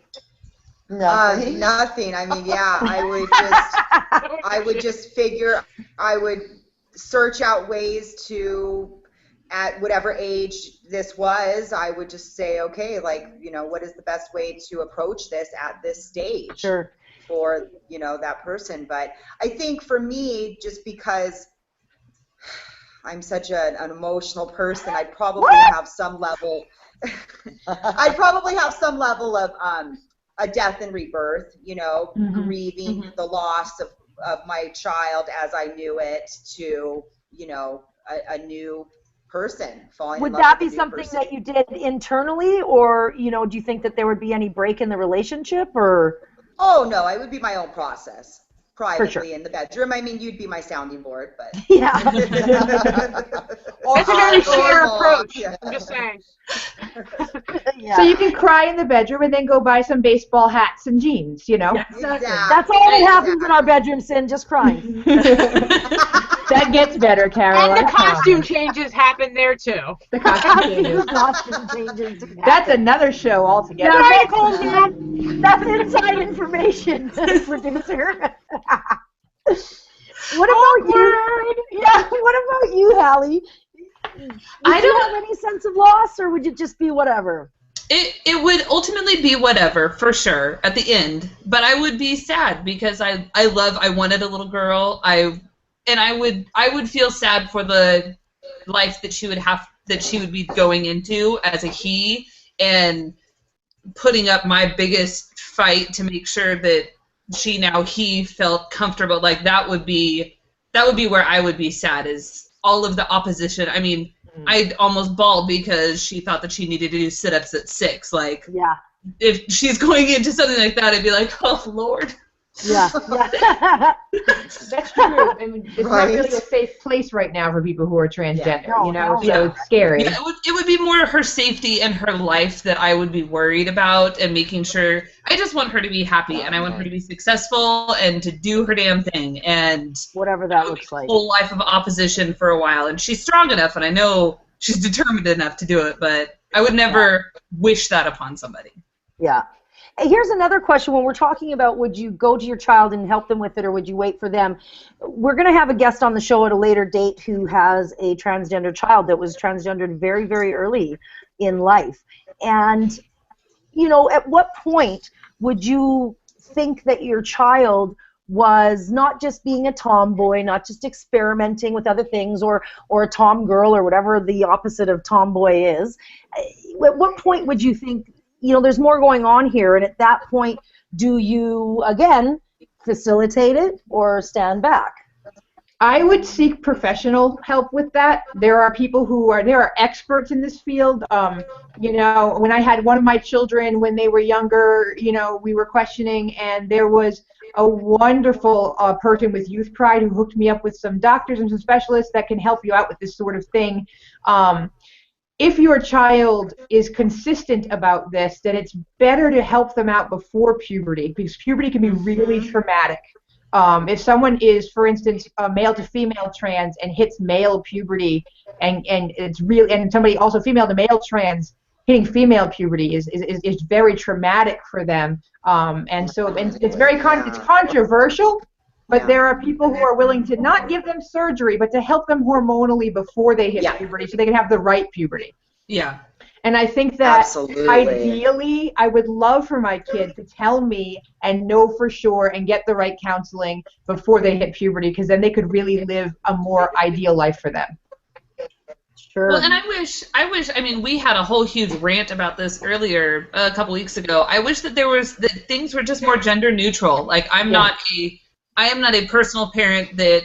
Nothing. I mean, yeah, I would just figure, I would search out ways to, at whatever age this was, I would just say, okay, like, you know, what is the best way to approach this at this stage? Sure. For, you know, that person. But I think for me, just because I'm such an emotional person, I'd probably have some level of a death and rebirth, you know, grieving the loss of my child as I knew it to, you know, a new person falling in love with a new person. Would that be something that you did internally, or, you know, do you think that there would be any break in the relationship, or? Oh, no, it would be my own process, privately sure. in the bedroom. I mean, you'd be my sounding board, but... Yeah. It's a very fair approach, I'm just saying. Yeah. So you can cry in the bedroom and then go buy some baseball hats and jeans, you know? Exactly. That's all that happens in our bedroom, Sin, just crying. That gets better, Carol. And the costume changes happen there, too. The costume changes. Costume changes. That's another show altogether. Yeah, that's inside information, producer. What about you? Yeah, what about you, Hallie? Would you have any sense of loss, or would it just be whatever? It would ultimately be whatever, for sure, at the end. But I would be sad because I wanted a little girl. I would feel sad for the life that she would be going into as a he, and putting up my biggest fight to make sure that he felt comfortable. Like that would be where I would be sad, is all of the opposition. I mean, I'd almost bawled because she thought that she needed to do sit-ups at 6. Like, yeah. If she's going into something like that, I'd be like, oh, Lord. Yeah. That's true. I mean, it's not really a safe place right now for people who are transgender, you know, so it's scary. Yeah, it would be more her safety and her life that I would be worried about, and making sure. I just want her to be happy, and I want her to be successful and to do her damn thing, and whatever that looks like. Whole life of opposition for a while, and she's strong enough, and I know she's determined enough to do it, but I would never wish that upon somebody. Yeah. Here's another question. When we're talking about would you go to your child and help them with it, or would you wait for them? We're going to have a guest on the show at a later date who has a transgender child that was transgendered very, very early in life. And, you know, at what point would you think that your child was not just being a tomboy, not just experimenting with other things, or a tom girl, or whatever the opposite of tomboy is? At what point would you think, you know, there's more going on here, and at that point, do you, again, facilitate it or stand back? I would seek professional help with that. There are people there are experts in this field. You know, when I had one of my children when they were younger, you know, we were questioning, and there was a wonderful person with Youth Pride who hooked me up with some doctors and some specialists that can help you out with this sort of thing. If your child is consistent about this, then it's better to help them out before puberty, because puberty can be really traumatic. If someone is, for instance, a male to female trans and hits male puberty, and it's real, and somebody also female to male trans hitting female puberty is very traumatic for them. And so it's very it's controversial. But there are people who are willing to not give them surgery, but to help them hormonally before they hit puberty, so they can have the right puberty. Yeah. And I think that ideally, I would love for my kid to tell me and know for sure and get the right counseling before they hit puberty, because then they could really live a more ideal life for them. Sure. Well, and I wish, I mean, we had a whole huge rant about this earlier, a couple weeks ago. I wish that that things were just more gender neutral. Like, I am not a personal parent that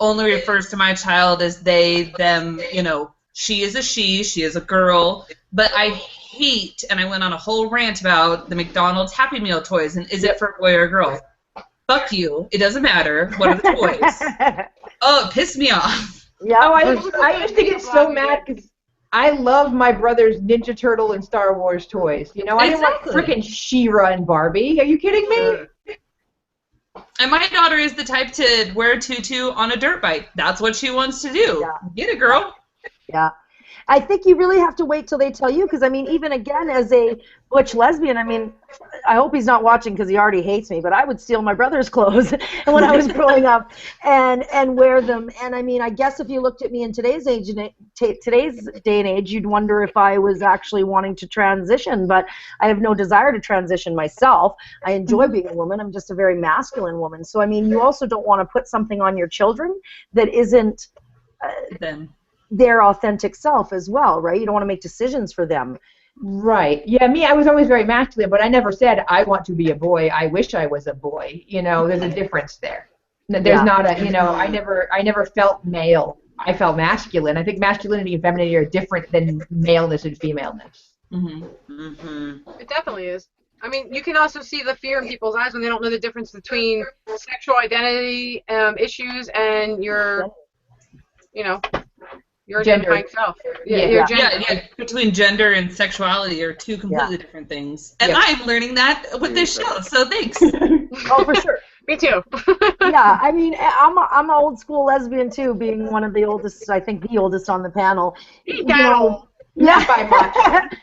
only refers to my child as they, them, you know, she is a she is a girl. But I hate, and I went on a whole rant about the McDonald's Happy Meal toys, and is it for a boy or a girl? Fuck you. It doesn't matter. What are the toys? Oh, it pissed me off. Yeah. Oh, I used to get so mad because I love my brother's Ninja Turtle and Star Wars toys. You know, I didn't want Exactly. freaking She-Ra and Barbie. Are you kidding me? And my daughter is the type to wear a tutu on a dirt bike. That's what she wants to do. Yeah. Get it, girl. Yeah. I think you really have to wait till they tell you, because I mean, even again, as a butch lesbian, I mean, I hope he's not watching because he already hates me, but I would steal my brother's clothes when I was growing up and wear them. And I mean, I guess if you looked at me in today's today's day and age, you'd wonder if I was actually wanting to transition, but I have no desire to transition myself. I enjoy being a woman. I'm just a very masculine woman. So I mean, you also don't want to put something on your children that isn't their authentic self as well, right? You don't want to make decisions for them. Right. Yeah, me, I was always very masculine, but I never said, I want to be a boy. I wish I was a boy. You know, there's a difference there. There's not a, you know, I never felt male. I felt masculine. I think masculinity and femininity are different than maleness and femaleness. It definitely is. I mean, you can also see the fear in people's eyes when they don't know the difference between sexual identity issues and your, you know, your identifying self. Your gender. Yeah, between gender and sexuality are two completely different things. And I'm learning that with this show, so thanks. Oh, for sure. Me too. Yeah, I mean, I'm an old school lesbian too, being one of the oldest, I think the oldest on the panel. Not by much.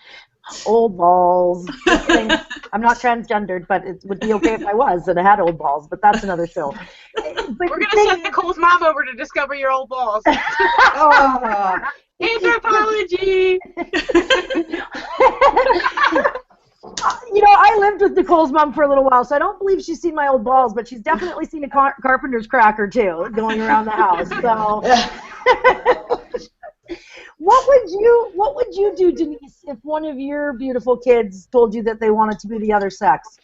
Old balls. I'm not transgendered, but it would be okay if I was and I had old balls, but that's another show. But we're going to send Nicole's mom over to discover your old balls. Anthropology! You know, I lived with Nicole's mom for a little while, so I don't believe she's seen my old balls, but she's definitely seen a carpenter's cracker, too, going around the house. So, what would you do, Denise, if one of your beautiful kids told you that they wanted to be the other sex?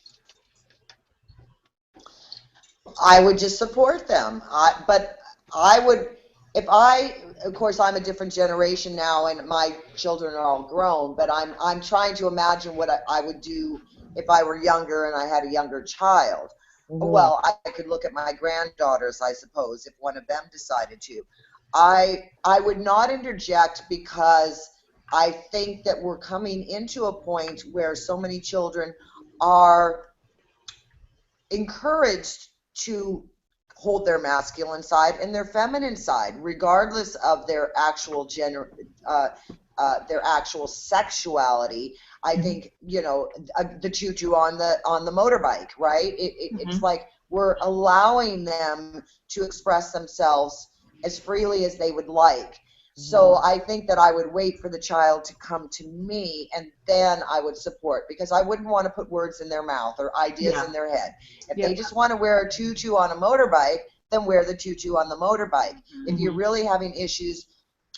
I would just support them. But I would, of course, I'm a different generation now, and my children are all grown. But I'm trying to imagine what I would do if I were younger and I had a younger child. Mm-hmm. Well, I could look at my granddaughters, I suppose, if one of them decided to. I would not interject because I think that we're coming into a point where so many children are encouraged to hold their masculine side and their feminine side, regardless of their actual gender, their actual sexuality. I think, you know, the tutu on the motorbike, right? It's like we're allowing them to express themselves as freely as they would like. So I think that I would wait for the child to come to me, and then I would support, because I wouldn't want to put words in their mouth or ideas in their head. If they just want to wear a tutu on a motorbike, then wear the tutu on the motorbike. If you're really having issues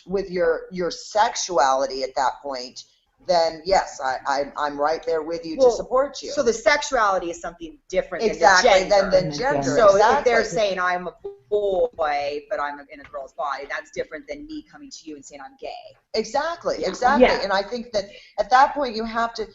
with your sexuality at that point, then yes, I'm right there with you to support you. So the sexuality is something different than gender. So if they're saying I'm a boy, but I'm in a girl's body, that's different than me coming to you and saying I'm gay. Exactly. Yeah. And I think that at that point you have to,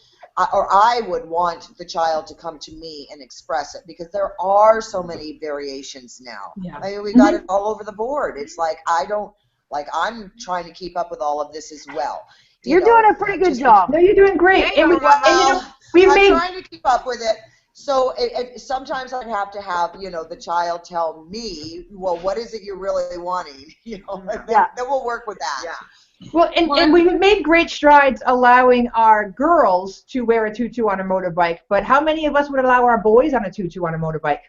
or I would want the child to come to me and express it, because there are so many variations now. Yeah. I mean, we got it all over the board. It's like I'm trying to keep up with all of this as well. You're doing a pretty good job. No, you're doing great. I'm trying to keep up with it. So sometimes I'd have to have, you know, the child tell me, well, what is it you're really wanting? You know, then we'll work with that. Yeah. Well, and we've made great strides allowing our girls to wear a tutu on a motorbike, but how many of us would allow our boys on a tutu on a motorbike?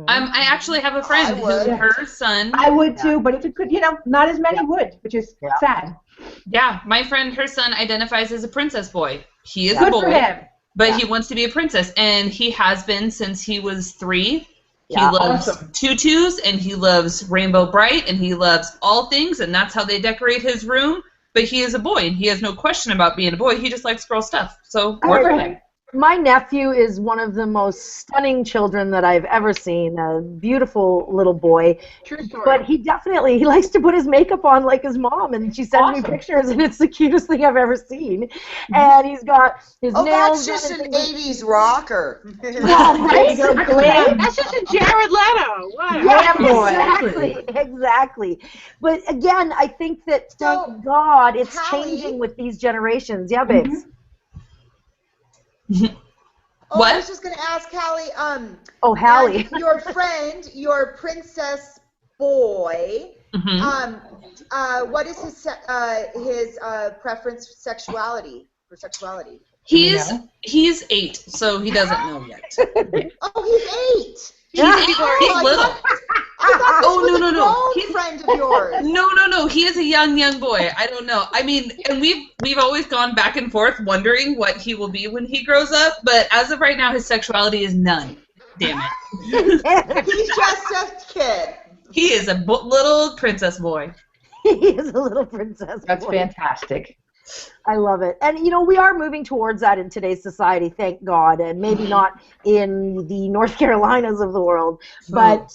I actually have a friend who her son. I would too, but if it could, you know, not as many would, which is sad. Yeah, my friend, her son identifies as a princess boy. He is Good a boy, for him. but he wants to be a princess, and he has been since he was 3. He loves tutus, and he loves Rainbow Bright, and he loves all things, and that's how they decorate his room. But he is a boy, and he has no question about being a boy. He just likes girl stuff. So work for him. My nephew is one of the most stunning children that I've ever seen. A beautiful little boy. True story. But he likes to put his makeup on like his mom, and she sends me pictures, and it's the cutest thing I've ever seen. And he's got his nails. That's just an 80s rocker. Well, right? That's just a Jared Leto. What? Yeah, exactly. But again, I think that thank God it's changing with these generations. Yeah, babes. What? I was just going to ask Hallie. Hallie. Your friend, your princess boy. What is his preference for sexuality? He's 8, so he doesn't know yet. Oh, he's 8. He's little. No. He's a friend of yours. No. He is a young boy. I don't know. I mean, and we've always gone back and forth wondering what he will be when he grows up. But as of right now, his sexuality is none. Damn it. He's just a kid. He is a little princess boy. He is a little princess boy. That's fantastic. I love it. And, we are moving towards that in today's society, thank God, and maybe not in the North Carolinas of the world. But,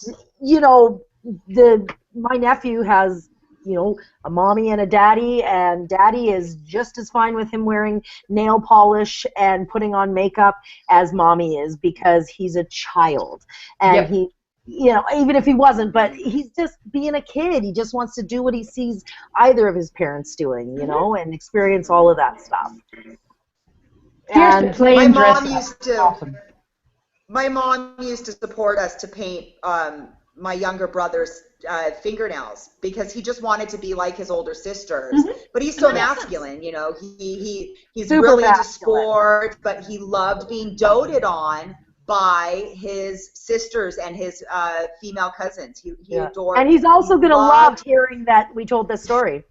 my nephew has, a mommy and a daddy, and daddy is just as fine with him wearing nail polish and putting on makeup as mommy is, because he's a child. And he, even if he wasn't, but he's just being a kid. He just wants to do what he sees either of his parents doing, and experience all of that stuff. And my mom used to support us to paint my younger brother's fingernails, because he just wanted to be like his older sisters. But he's so masculine, he's Super really into masculine. sport, but he loved being doted on by his sisters and his female cousins. He adored. And he's also going to love hearing that we told this story.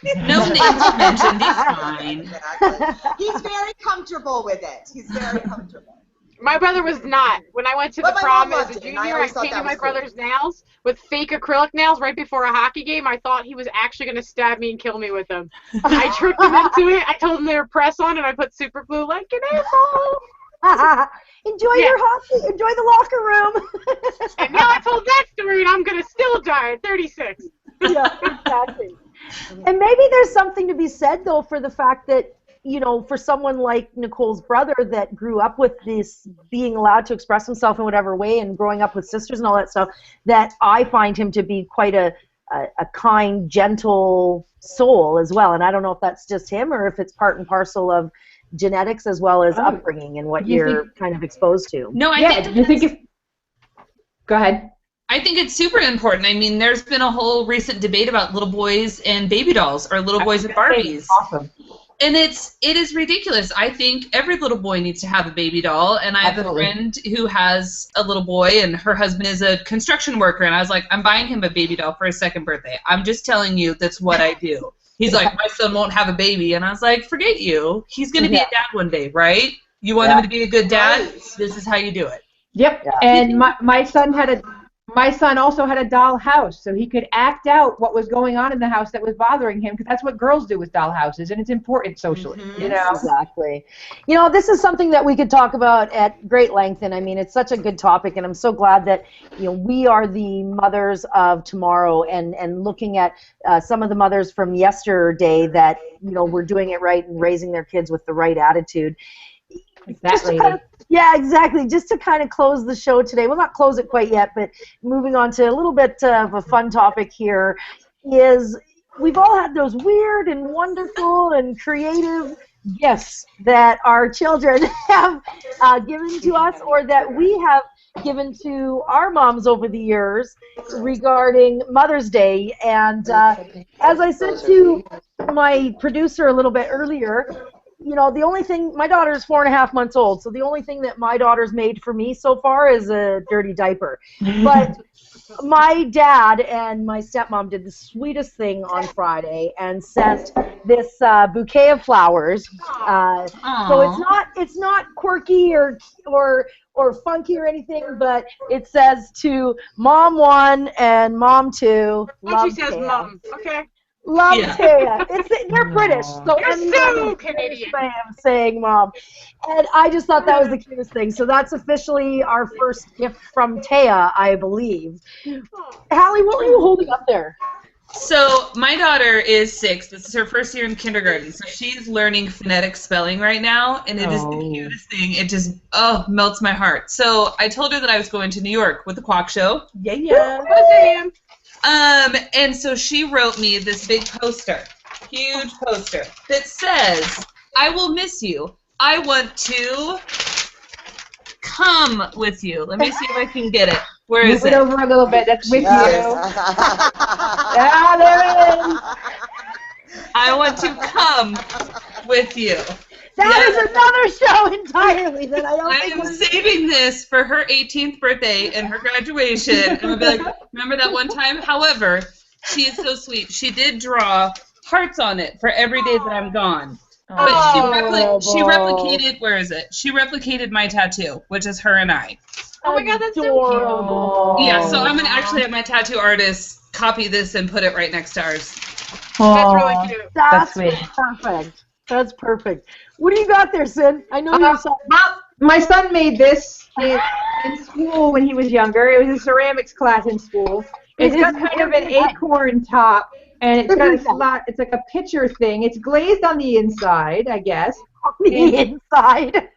No names mentioned. He's fine. Exactly. He's very comfortable with it. He's very comfortable. My brother was not. When I went to the prom as a junior, I painted my brother's nails with fake acrylic nails right before a hockey game. I thought he was actually going to stab me and kill me with them. I tricked him into it. I told him they were press on, and I put super glue like an asshole. Enjoy your hockey. Enjoy the locker room. And now I told that story, and I'm going to still die at 36. Yeah, exactly. And maybe there's something to be said, though, for the fact that, for someone like Nicole's brother that grew up with this being allowed to express himself in whatever way and growing up with sisters and all that stuff, that I find him to be quite a kind, gentle soul as well. And I don't know if that's just him or if it's part and parcel of genetics as well as upbringing and what you're kind of exposed to. No, I think Go ahead. I think it's super important. I mean, there's been a whole recent debate about little boys and baby dolls, or little boys and Barbies. Awesome. And it is ridiculous. I think every little boy needs to have a baby doll. And I have a friend who has a little boy, and her husband is a construction worker. And I was like, I'm buying him a baby doll for his 2nd birthday. I'm just telling you that's what I do. He's like, my son won't have a baby. And I was like, forget you. He's going to be a dad one day, right? You want him to be a good dad? This is how you do it. Yep. Yeah. And my son also had a doll house, so he could act out what was going on in the house that was bothering him, because that's what girls do with doll houses, and it's important socially. Exactly. This is something that we could talk about at great length, and I mean, it's such a good topic, and I'm so glad that we are the mothers of tomorrow, and looking at some of the mothers from yesterday that were doing it right and raising their kids with the right attitude. Yeah, exactly. Just to kind of close the show today, well, not close it quite yet, but moving on to a little bit of a fun topic here is we've all had those weird and wonderful and creative gifts that our children have given to us, or that we have given to our moms over the years regarding Mother's Day. And as I said to my producer a little bit earlier, the only thing, my daughter's 4.5 months old, so the only thing that my daughter's made for me so far is a dirty diaper. But my dad and my stepmom did the sweetest thing on Friday and sent this bouquet of flowers. So it's not quirky or funky or anything, but it says to Mom 1 and Mom 2. She says Mom. Okay. Love Yeah. Taya. They're British, so You're anyone so is British Canadian. way of saying mom. And I just thought that was the cutest thing. So that's officially our first gift from Taya, I believe. Hallie, what were you holding up there? So my daughter is 6. This is her first year in kindergarten. So she's learning phonetic spelling right now, and it is the cutest thing. It just melts my heart. So I told her that I was going to New York with the Qualk Show. Yeah. And so she wrote me this big poster, huge poster, that says, "I will miss you. I want to come with you." Let me see if I can get it. Where is Move it it? over a little bit. That's with you. Yeah, there it is. I want to come with you. That is another show entirely that I don't I think am was... saving this for her 18th birthday and her graduation. And I'll be like, remember that one time? However, she is so sweet. She did draw hearts on it for every day that I'm gone. But she replicated, where is it? She replicated my tattoo, which is her and I. Oh my God, that's so adorable. Yeah, so I'm going to actually have my tattoo artist copy this and put it right next to ours. That's really cute. That's sweet. perfect. That's perfect. What do you got there, Sid? I know you saw... My son made this in school when he was younger. It was a ceramics class in school. It's got kind of an acorn top, and it's got a slot. It's like a pitcher thing. It's glazed on the inside, I guess. The inside.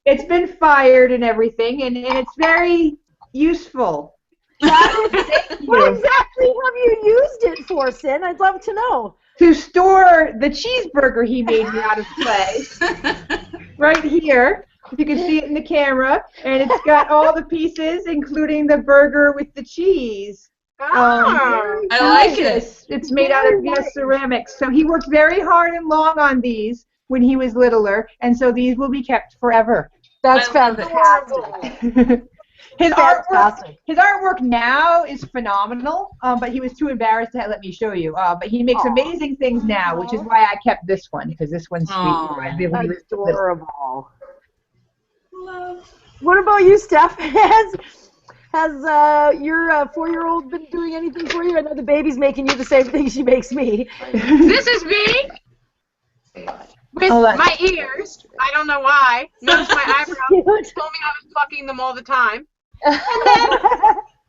It's been fired and everything, and it's very useful. What exactly have you used it for, Sin? I'd love to know. To store the cheeseburger he made me out of clay. Right here. If you can see it in the camera. And it's got all the pieces, including the burger with the cheese. I like it. It's made out of ceramics. So he worked very hard and long on these when he was littler, and so these will be kept forever. That's fantastic. His artwork now is phenomenal, but he was too embarrassed to let me show you. But he makes amazing things now, which is why I kept this one, because this one's sweet. Adorable. What about you, Steph? Has your 4-year-old been doing anything for you? I know the baby's making you the same thing she makes me. This is me with my ears. I don't know why. Notice my eyebrows. Told me I was fucking them all the time. And then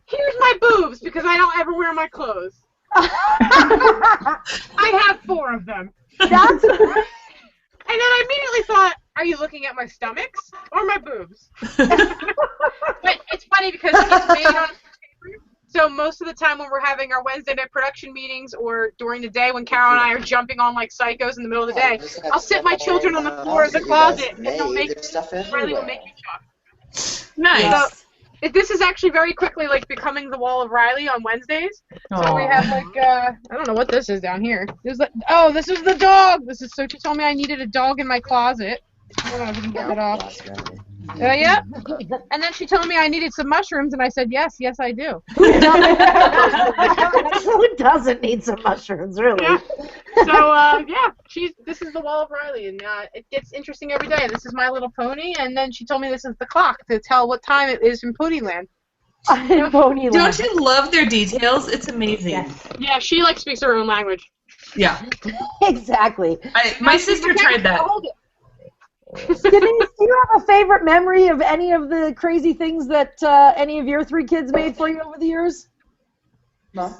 here's my boobs because I don't ever wear my clothes. I have 4 of them. And then I immediately thought, are you looking at my stomachs or my boobs? But it's funny because it's made on paper. So most of the time when we're having our Wednesday night production meetings or during the day when Carol and I are jumping on like psychos in the middle of the day, I'll sit my children on the floor of the closet and they'll make Riley will make me talk. Nice. So, this is actually very quickly like becoming the wall of Riley on Wednesdays. So we have like I don't know what this is down here. This is the dog. So she told me I needed a dog in my closet. I don't know if we can get that off. Yeah. And then she told me I needed some mushrooms, and I said yes, I do. Who doesn't need some mushrooms, really? Yeah. So this is the wall of Riley, and it gets interesting every day. This is My Little Pony, and then she told me this is the clock to tell what time it is in Ponyland. Don't you love their details? It's amazing. Yeah, she like speaks her own language. Yeah. Exactly. My sister tried that. Denise, do you have a favorite memory of any of the crazy things that any of your 3 kids made for you over the years? No.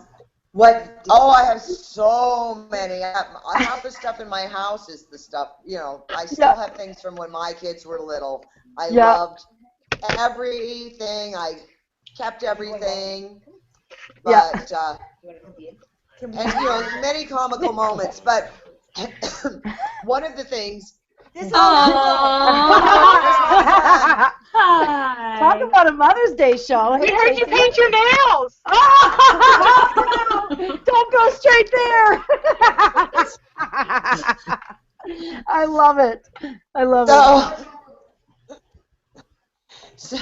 What? Oh, I have so many. Half the stuff in my house is the stuff, I still have things from when my kids were little. I loved everything. I kept everything. But, and, many comical moments. But one of the things... Talk about a Mother's Day show. We heard you paint your nails. Don't go straight there. I love it. So,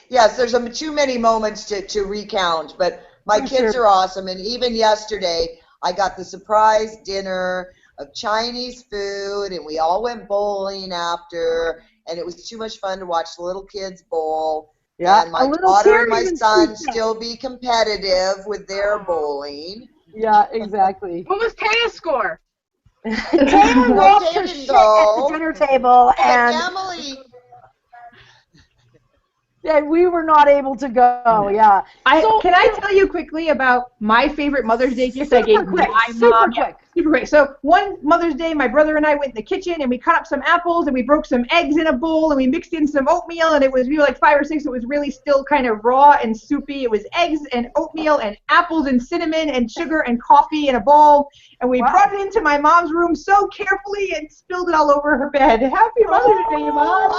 yes, there's too many moments to recount, but my kids are awesome, and even yesterday I got the surprise dinner of Chinese food, and we all went bowling after, and it was too much fun to watch the little kids bowl. Yeah, and my daughter and my son still be competitive with their bowling. Yeah, exactly. What was Taya's score? Taylor Well, lost Taya her didn't shit at go. the dinner table, But and Emily, we were not able to go. Yeah. So, Can I tell you quickly about my favorite Mother's Day gift I gave super quick, my super mom? quick. Super quick. So one Mother's Day, my brother and I went in the kitchen and we cut up some apples and we broke some eggs in a bowl and we mixed in some oatmeal, and we were like 5 or 6. It was really still kind of raw and soupy. It was eggs and oatmeal and apples and cinnamon and sugar and coffee in a bowl. And we brought it into my mom's room so carefully and spilled it all over her bed. Happy Mother's Day, Mom.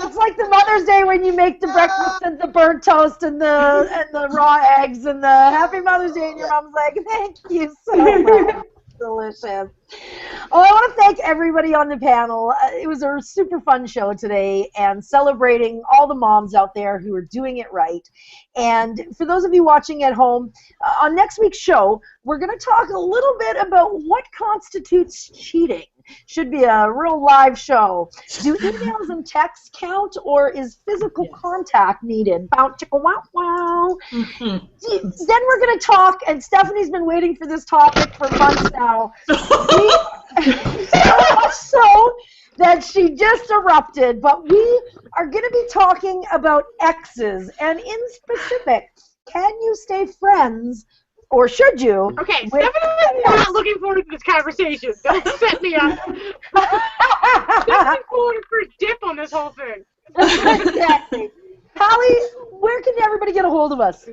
It's like the Mother's Day when you make the breakfast and the burnt toast and the raw eggs and the Happy Mother's Day, and your mom's like, thank you so much. Delicious. Oh, I want to thank everybody on the panel. It was a super fun show today, and celebrating all the moms out there who are doing it right. And for those of you watching at home, on next week's show, we're going to talk a little bit about what constitutes cheating. Should be a real live show. Do emails and texts count, or is physical contact needed? Bow, chicka, wow, wow. Then we're going to talk, and Stephanie's been waiting for this topic for months now. So much so that she just erupted, but we are going to be talking about exes, and in specific, can you stay friends, or should you? Okay, Stephanie's not looking forward to this conversation. Don't set me up. Stephanie's going for a dip on this whole thing. Exactly. Holly, where can everybody get a hold of us?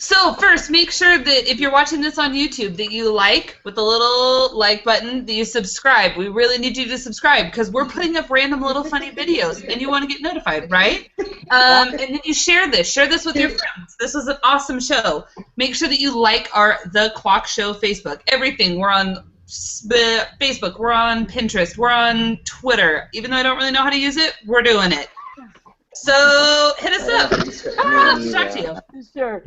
So first, make sure that if you're watching this on YouTube, that you like with the little like button, that you subscribe. We really need you to subscribe because we're putting up random little funny videos, and you want to get notified, right? And then you share this. Share this with your friends. This was an awesome show. Make sure that you like our The Qualk Show Facebook. Everything. We're on Facebook. We're on Pinterest. We're on Twitter. Even though I don't really know how to use it, we're doing it. So hit us up. We'd love to talk to you. Sure.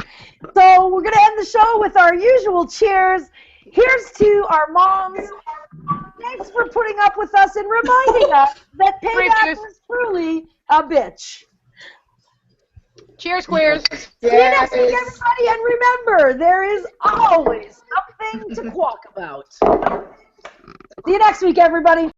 So we're going to end the show with our usual cheers. Here's to our moms. Thanks for putting up with us and reminding us that payback is truly a bitch. Cheers, queers. See you next week, everybody. And remember, there is always something to qualk about. See you next week, everybody.